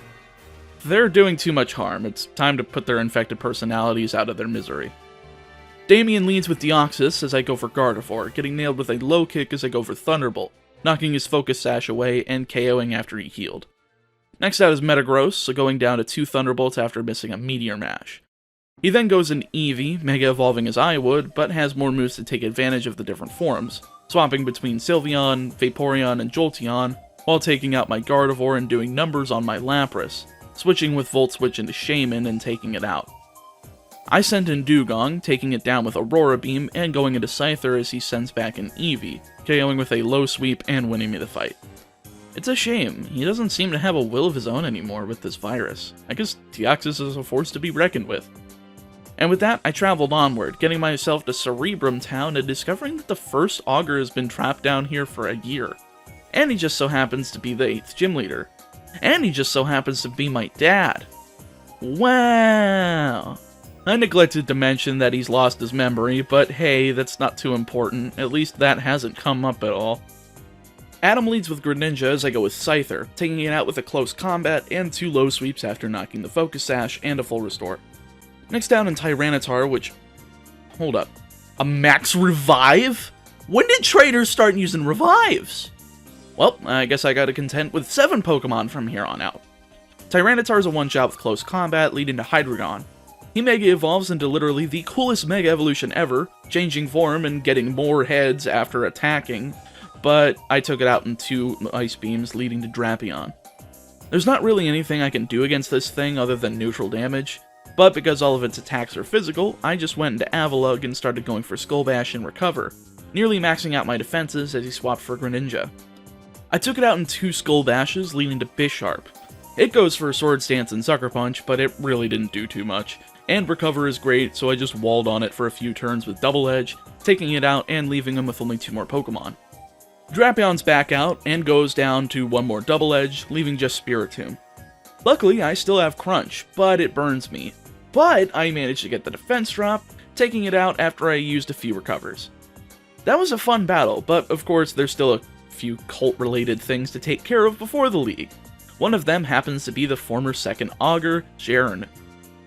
They're doing too much harm, it's time to put their infected personalities out of their misery. Damien leads with Deoxys as I go for Gardevoir, getting nailed with a low kick as I go for Thunderbolt, knocking his Focus Sash away and KOing after he healed. Next out is Metagross, so going down to 2 Thunderbolts after missing a Meteor Mash. He then goes in Eevee, Mega Evolving as I would, but has more moves to take advantage of the different forms, swapping between Sylveon, Vaporeon, and Jolteon, while taking out my Gardevoir and doing numbers on my Lapras, switching with Volt Switch into Shaman and taking it out. I sent in Dugong, taking it down with Aurora Beam, and going into Scyther as he sends back an Eevee, KOing with a low sweep and winning me the fight. It's a shame, he doesn't seem to have a will of his own anymore with this virus. I guess Deoxys is a force to be reckoned with. And with that, I traveled onward, getting myself to Cerebrum Town and discovering that the first Augur has been trapped down here for a year. And he just so happens to be the 8th gym leader. And he just so happens to be my dad. Wow! I neglected to mention that he's lost his memory, but hey, that's not too important. At least that hasn't come up at all. Adam leads with Greninja as I go with Scyther, taking it out with a close combat and 2 low sweeps after knocking the Focus Sash and a full restore. Next down in Tyranitar, which... Hold up. A max revive? When did traders start using revives? Well, I guess I gotta contend with 7 Pokemon from here on out. Tyranitar's a one-shot with close combat, leading to Hydreigon. He Mega Evolves into literally the coolest Mega Evolution ever, changing form and getting more heads after attacking, but I took it out in 2 Ice Beams, leading to Drapion. There's not really anything I can do against this thing other than neutral damage, but because all of its attacks are physical, I just went into Avalugg and started going for Skull Bash and Recover, nearly maxing out my defenses as he swapped for Greninja. I took it out in 2 Skull Bashes, leading to Bisharp. It goes for Swords Dance and Sucker Punch, but it really didn't do too much. And Recover is great, so I just walled on it for a few turns with Double Edge, taking it out and leaving him with only 2 more Pokemon. Drapion's back out and goes down to 1 more Double Edge, leaving just Spiritomb. Luckily, I still have Crunch, but it burns me. But I managed to get the defense drop, taking it out after I used a few recovers. That was a fun battle, but of course there's still a few cult-related things to take care of before the league. One of them happens to be the former 2nd Augur, Jaren.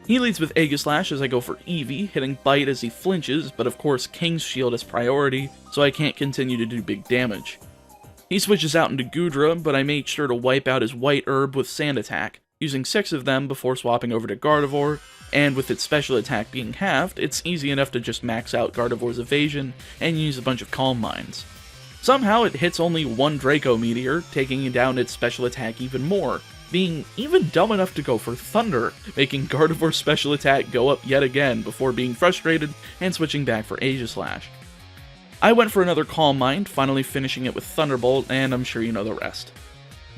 He leads with Aegislash as I go for Eevee, hitting Bite as he flinches, but of course King's Shield is priority, so I can't continue to do big damage. He switches out into Goodra, but I made sure to wipe out his White Herb with Sand Attack, using 6 of them before swapping over to Gardevoir, and with its special attack being halved, it's easy enough to just max out Gardevoir's evasion and use a bunch of Calm Minds. Somehow it hits only 1 Draco Meteor, taking down its special attack even more, being even dumb enough to go for Thunder, making Gardevoir's special attack go up yet again before being frustrated and switching back for Aegislash. I went for another Calm Mind, finally finishing it with Thunderbolt, and I'm sure you know the rest.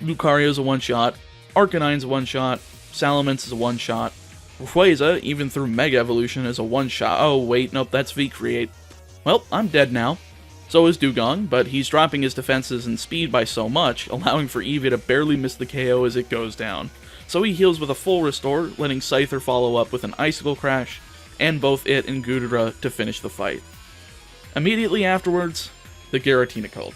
Lucario's a one-shot, Arcanine's a one-shot, Salamence is a one-shot, Rayquaza, even through Mega Evolution, is a one-shot. Oh wait, nope, that's V-Create. Well, I'm dead now. So is Dugong, but he's dropping his defenses and speed by so much, allowing for Eevee to barely miss the KO as it goes down. So he heals with a full restore, letting Scyther follow up with an Icicle Crash, and both it and Goodra to finish the fight. Immediately afterwards, the Giratina cult,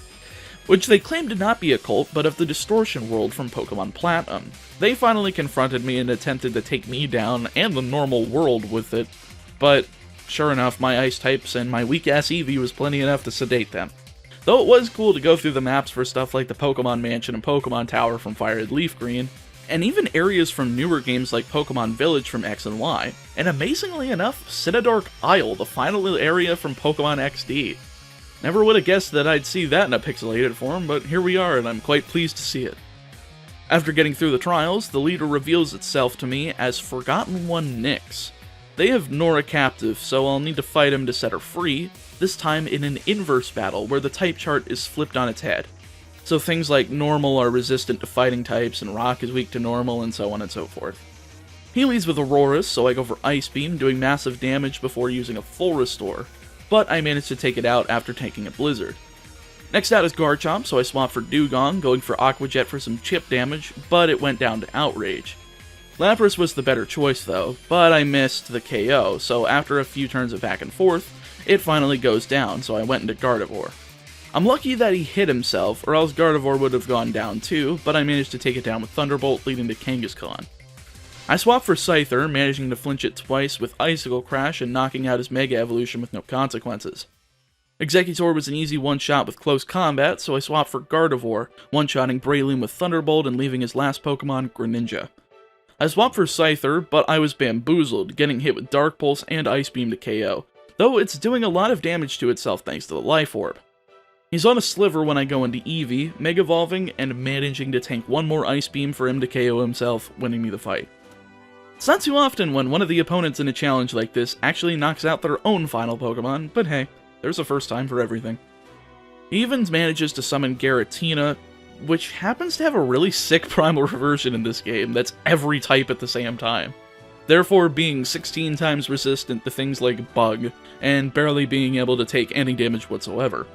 which they claim to not be a cult, but of the Distortion world from Pokemon Platinum. They finally confronted me and attempted to take me down and the normal world with it, but sure enough, my Ice types and my weak-ass Eevee was plenty enough to sedate them. Though it was cool to go through the maps for stuff like the Pokemon Mansion and Pokemon Tower from Fire Red Leaf Green, and even areas from newer games like Pokemon Village from X and Y, and amazingly enough, Cinedark Isle, the final area from Pokemon XD. Never would have guessed that I'd see that in a pixelated form, but here we are and I'm quite pleased to see it. After getting through the trials, the leader reveals itself to me as Forgotten One Nyx. They have Nora captive, so I'll need to fight him to set her free, this time in an inverse battle where the type chart is flipped on its head. So things like Normal are resistant to fighting types, and Rock is weak to Normal, and so on and so forth. He leads with Aurorus, so I go for Ice Beam, doing massive damage before using a full restore, but I managed to take it out after taking a Blizzard. Next out is Garchomp, so I swap for Dugong, going for Aqua Jet for some chip damage, but it went down to Outrage. Lapras was the better choice though, but I missed the KO, so after a few turns of back and forth, it finally goes down, so I went into Gardevoir. I'm lucky that he hit himself, or else Gardevoir would have gone down too, but I managed to take it down with Thunderbolt, leading to Kangaskhan. I swapped for Scyther, managing to flinch it twice with Icicle Crash and knocking out his Mega Evolution with no consequences. Executor was an easy one-shot with close combat, so I swapped for Gardevoir, one-shotting Breloom with Thunderbolt and leaving his last Pokemon, Greninja. I swapped for Scyther, but I was bamboozled, getting hit with Dark Pulse and Ice Beam to KO, though it's doing a lot of damage to itself thanks to the Life Orb. He's on a sliver when I go into Eevee, Mega Evolving, and managing to tank one more Ice Beam for him to KO himself, winning me the fight. It's not too often when one of the opponents in a challenge like this actually knocks out their own final Pokemon, but hey, there's a first time for everything. He even manages to summon Giratina, which happens to have a really sick primal reversion in this game that's every type at the same time, therefore being 16 times resistant to things like Bug, and barely being able to take any damage whatsoever.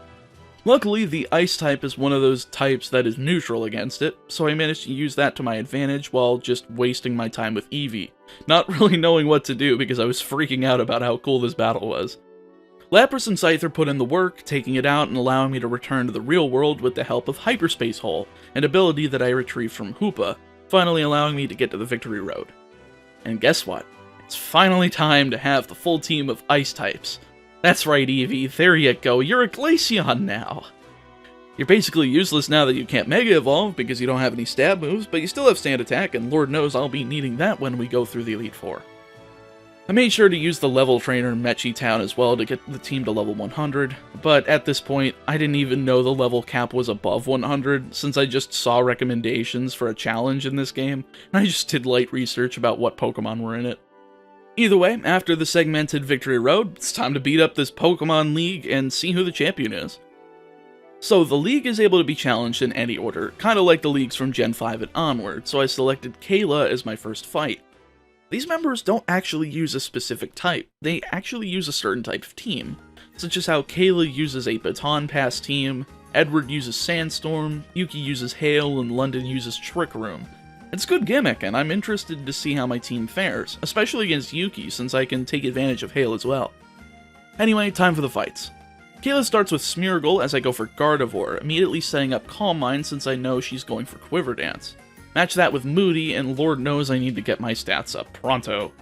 Luckily, the Ice type is one of those types that is neutral against it, so I managed to use that to my advantage while just wasting my time with Eevee, not really knowing what to do because I was freaking out about how cool this battle was. Lapras and Scyther put in the work, taking it out and allowing me to return to the real world with the help of Hyperspace Hole, an ability that I retrieved from Hoopa, finally allowing me to get to the victory road. And guess what? It's finally time to have the full team of Ice types. That's right, Eevee, there you go, you're a Glaceon now! You're basically useless now that you can't Mega Evolve because you don't have any stab moves, but you still have Stand Attack, and Lord knows I'll be needing that when we go through the Elite Four. I made sure to use the level trainer in Mechi Town as well to get the team to level 100, but at this point, I didn't even know the level cap was above 100, since I just saw recommendations for a challenge in this game, and I just did light research about what Pokemon were in it. Either way, after the segmented victory road, it's time to beat up this Pokemon League and see who the champion is. So the League is able to be challenged in any order, kinda like the Leagues from Gen 5 and onward, so I selected Kayla as my first fight. These members don't actually use a specific type, they actually use a certain type of team, such as how Kayla uses a Baton Pass team, Edward uses Sandstorm, Yuki uses Hail, and London uses Trick Room. It's a good gimmick, and I'm interested to see how my team fares, especially against Yuki since I can take advantage of Hail as well. Anyway, time for the fights. Kayla starts with Smeargle as I go for Gardevoir, immediately setting up Calm Mind since I know she's going for Quiver Dance. Match that with Moody, and Lord knows I need to get my stats up pronto.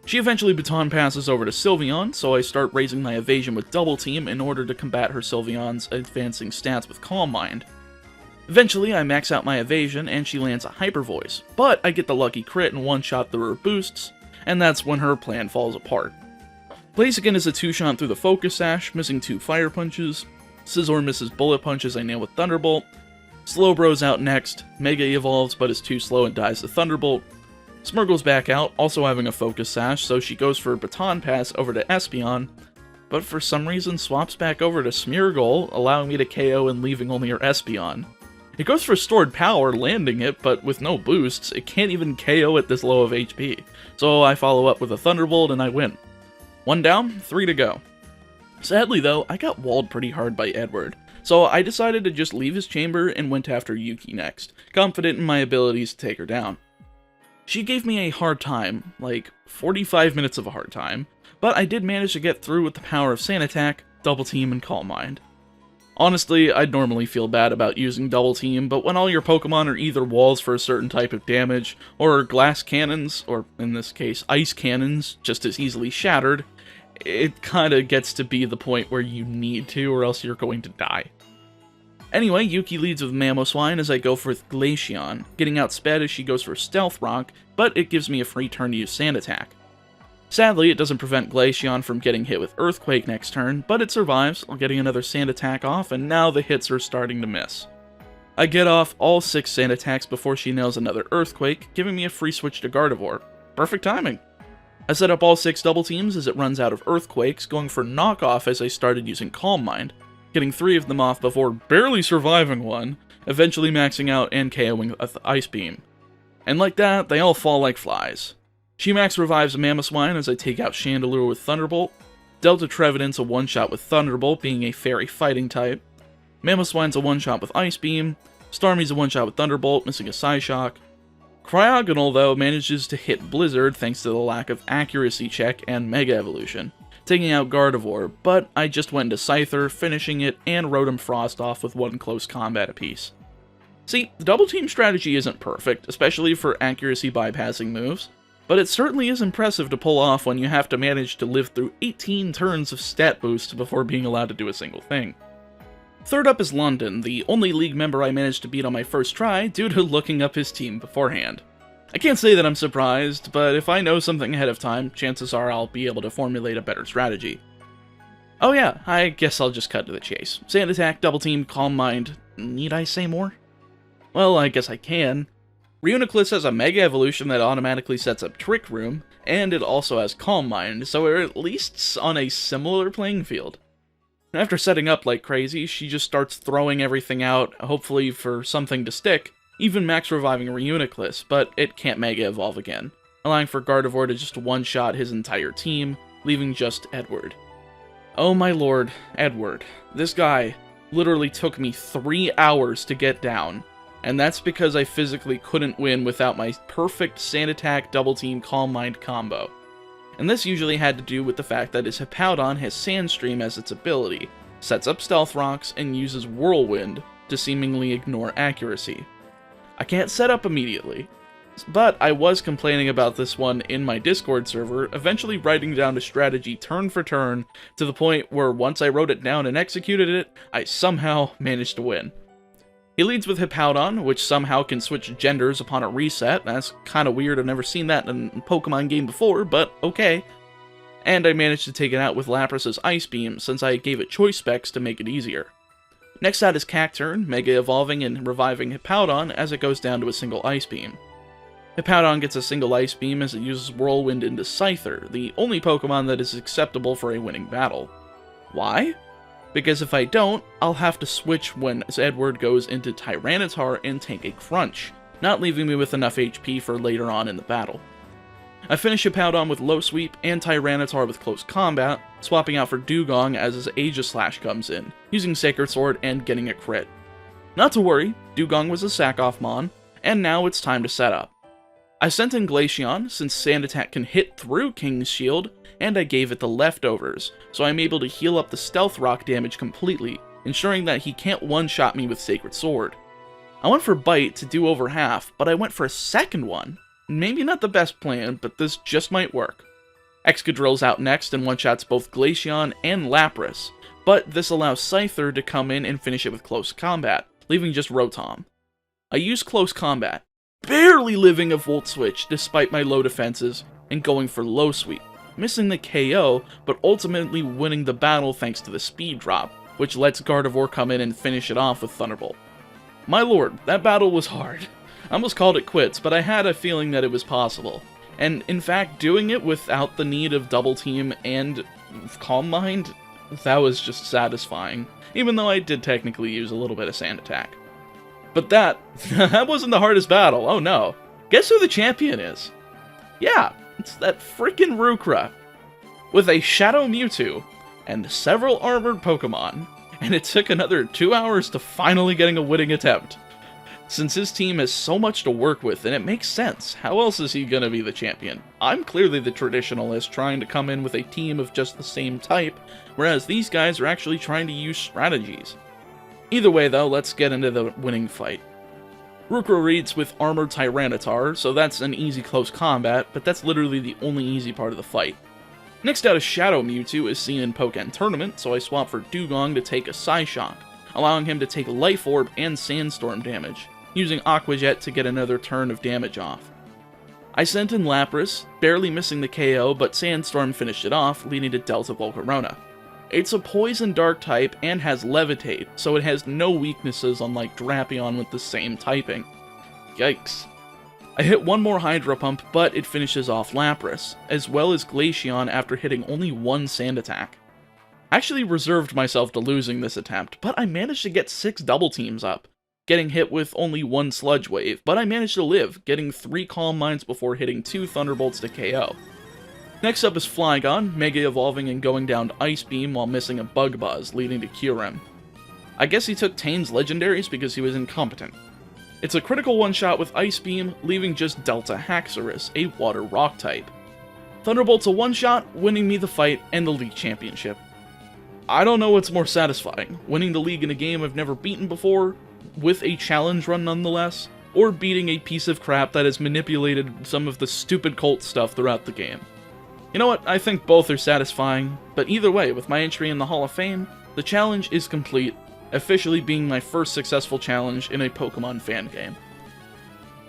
She eventually baton passes over to Sylveon, so I start raising my evasion with Double Team in order to combat her Sylveon's advancing stats with Calm Mind. Eventually, I max out my evasion, and she lands a Hyper Voice, but I get the lucky crit and one-shot through her boosts, and that's when her plan falls apart. Blaziken is a two-shot through the Focus Sash, missing 2 Fire Punches. Scizor misses Bullet Punches I nail with Thunderbolt. Slowbro's out next, Mega Evolves but is too slow and dies to Thunderbolt. Smeargle's back out, also having a Focus Sash, so she goes for Baton Pass over to Espeon, but for some reason swaps back over to Smeargle, allowing me to KO and leaving only her Espeon. It goes for Stored Power, landing it, but with no boosts, it can't even KO at this low of HP, so I follow up with a Thunderbolt and I win. 1 down, 3 to go. Sadly though, I got walled pretty hard by Edward, so I decided to just leave his chamber and went after Yuki next, confident in my abilities to take her down. She gave me a hard time, like 45 minutes of a hard time, but I did manage to get through with the power of Sand Attack, Double Team, and Calm Mind. Honestly, I'd normally feel bad about using Double Team, but when all your Pokemon are either walls for a certain type of damage, or glass cannons, or in this case, ice cannons, just as easily shattered, it kinda gets to be the point where you need to, or else you're going to die. Anyway, Yuki leads with Mamoswine as I go for Glaceon, getting outsped as she goes for Stealth Rock, but it gives me a free turn to use Sand Attack. Sadly, it doesn't prevent Glaceon from getting hit with Earthquake next turn, but it survives, getting another Sand Attack off, and now the hits are starting to miss. I get off all 6 Sand Attacks before she nails another Earthquake, giving me a free switch to Gardevoir. Perfect timing. I set up all 6 double teams as it runs out of Earthquakes, going for Knockoff as I started using Calm Mind, getting 3 of them off before barely surviving one, eventually maxing out and KOing with Ice Beam. And like that, they all fall like flies. She-Max revives Mamoswine as I take out Chandelure with Thunderbolt, Delta Trevenant's a one-shot with Thunderbolt, being a fairy fighting type, Mamoswine's a one-shot with Ice Beam, Starmie's a one-shot with Thunderbolt, missing a Psyshock. Cryogonal, though, manages to hit Blizzard thanks to the lack of accuracy check and Mega Evolution, taking out Gardevoir, but I just went into Scyther, finishing it, and Rotom Frost off with 1 close combat apiece. See, the double team strategy isn't perfect, especially for accuracy bypassing moves, but it certainly is impressive to pull off when you have to manage to live through 18 turns of stat boost before being allowed to do a single thing. Third up is London, the only league member I managed to beat on my first try due to looking up his team beforehand. I can't say that I'm surprised, but if I know something ahead of time, chances are I'll be able to formulate a better strategy. Oh yeah, I guess I'll just cut to the chase. Sand Attack, Double Team, Calm Mind. Need I say more? Well, I guess I can. Reuniclus has a Mega Evolution that automatically sets up Trick Room, and it also has Calm Mind, so we're at least on a similar playing field. After setting up like crazy, she just starts throwing everything out, hopefully for something to stick, even max reviving Reuniclus, but it can't Mega Evolve again, allowing for Gardevoir to just one-shot his entire team, leaving just Edward. Oh my lord, Edward. This guy literally took me 3 hours to get down, and that's because I physically couldn't win without my perfect Sand Attack, Double Team, Calm Mind combo. And this usually had to do with the fact that his Hippowdon has Sandstream as its ability, sets up Stealth Rocks, and uses Whirlwind to seemingly ignore accuracy. I can't set up immediately, but I was complaining about this one in my Discord server, eventually writing down a strategy turn for turn, to the point where once I wrote it down and executed it, I somehow managed to win. He leads with Hippowdon, which somehow can switch genders upon a reset. That's kinda weird, I've never seen that in a Pokemon game before, but okay. And I managed to take it out with Lapras's Ice Beam, since I gave it choice specs to make it easier. Next out is Cacturne, Mega Evolving and reviving Hippowdon as it goes down to a single Ice Beam. Hippowdon gets a single Ice Beam as it uses Whirlwind into Scyther, the only Pokemon that is acceptable for a winning battle. Why? Because if I don't, I'll have to switch when Edward goes into Tyranitar and take a Crunch, not leaving me with enough HP for later on in the battle. I finish Hippowdon with Low Sweep and Tyranitar with Close Combat, swapping out for Dugong as his Aegislash comes in, using Sacred Sword and getting a crit. Not to worry, Dugong was a sack-off Mon, and now it's time to set up. I sent in Glaceon, since Sand Attack can hit through King's Shield, and I gave it the leftovers, so I'm able to heal up the Stealth Rock damage completely, ensuring that he can't one-shot me with Sacred Sword. I went for Bite to do over half, but I went for a second one. Maybe not the best plan, but this just might work. Excadrill's out next and one-shots both Glaceon and Lapras, but this allows Scyther to come in and finish it with Close Combat, leaving just Rotom. I use Close Combat, barely living a Volt Switch despite my low defenses, and going for Low Sweep, missing the KO, but ultimately winning the battle thanks to the speed drop, which lets Gardevoir come in and finish it off with Thunderbolt. My lord, that battle was hard. I almost called it quits, but I had a feeling that it was possible. And in fact, doing it without the need of Double Team and Calm Mind, that was just satisfying, even though I did technically use a little bit of Sand Attack. But that wasn't the hardest battle, oh no. Guess who the champion is? Yeah, it's that freaking Rukra, with a Shadow Mewtwo, and several armored Pokemon, and it took another 2 hours to finally getting a winning attempt. Since his team has so much to work with, and it makes sense, how else is he gonna be the champion? I'm clearly the traditionalist trying to come in with a team of just the same type, whereas these guys are actually trying to use strategies. Either way though, let's get into the winning fight. Rukra reads with Armored Tyranitar, so that's an easy close combat, but that's literally the only easy part of the fight. Next out is Shadow Mewtwo is seen in Pokken Tournament, so I swap for Dugong to take a Psyshock, allowing him to take Life Orb and Sandstorm damage, using Aqua Jet to get another turn of damage off. I sent in Lapras, barely missing the KO, but Sandstorm finished it off, leading to Delta Volcarona. It's a Poison Dark type and has Levitate, so it has no weaknesses unlike Drapion with the same typing. Yikes. I hit one more Hydro Pump, but it finishes off Lapras, as well as Glaceon after hitting only one Sand attack. I actually reserved myself to losing this attempt, but I managed to get 6 double teams up, getting hit with only one Sludge Wave, but I managed to live, getting 3 Calm Minds before hitting 2 Thunderbolts to KO. Next up is Flygon, Mega Evolving and going down to Ice Beam while missing a Bug Buzz, leading to Kyurem. I guess he took Tane's legendaries because he was incompetent. It's a critical one-shot with Ice Beam, leaving just Delta Haxorus, a Water Rock type. Thunderbolt's a one-shot, winning me the fight and the League Championship. I don't know what's more satisfying, winning the League in a game I've never beaten before, with a challenge run nonetheless, or beating a piece of crap that has manipulated some of the stupid cult stuff throughout the game. You know what, I think both are satisfying, but either way, with my entry in the Hall of Fame, the challenge is complete, officially being my first successful challenge in a Pokemon fan game.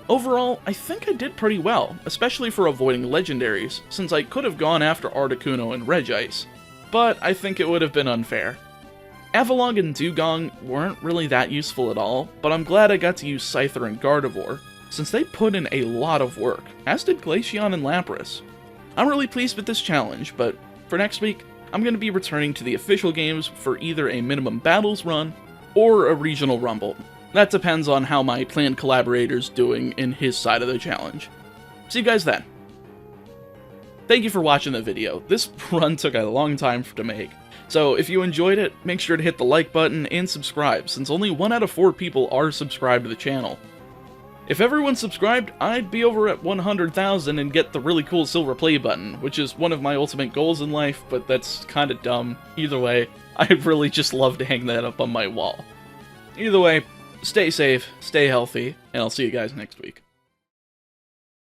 Overall, I think I did pretty well, especially for avoiding legendaries, since I could have gone after Articuno and Regice, but I think it would have been unfair. Avalon and Dugong weren't really that useful at all, but I'm glad I got to use Scyther and Gardevoir, since they put in a lot of work, as did Glaceon and Lapras. I'm really pleased with this challenge, but for next week, I'm going to be returning to the official games for either a minimum battles run or a regional rumble. That depends on how my planned collaborator's doing in his side of the challenge. See you guys then. Thank you for watching the video. This run took a long time to make, so if you enjoyed it, make sure to hit the like button and subscribe, since only 1 out of 4 people are subscribed to the channel. If everyone subscribed, I'd be over at 100,000 and get the really cool silver play button, which is one of my ultimate goals in life, but that's kinda dumb. Either way, I'd really just love to hang that up on my wall. Either way, stay safe, stay healthy, and I'll see you guys next week.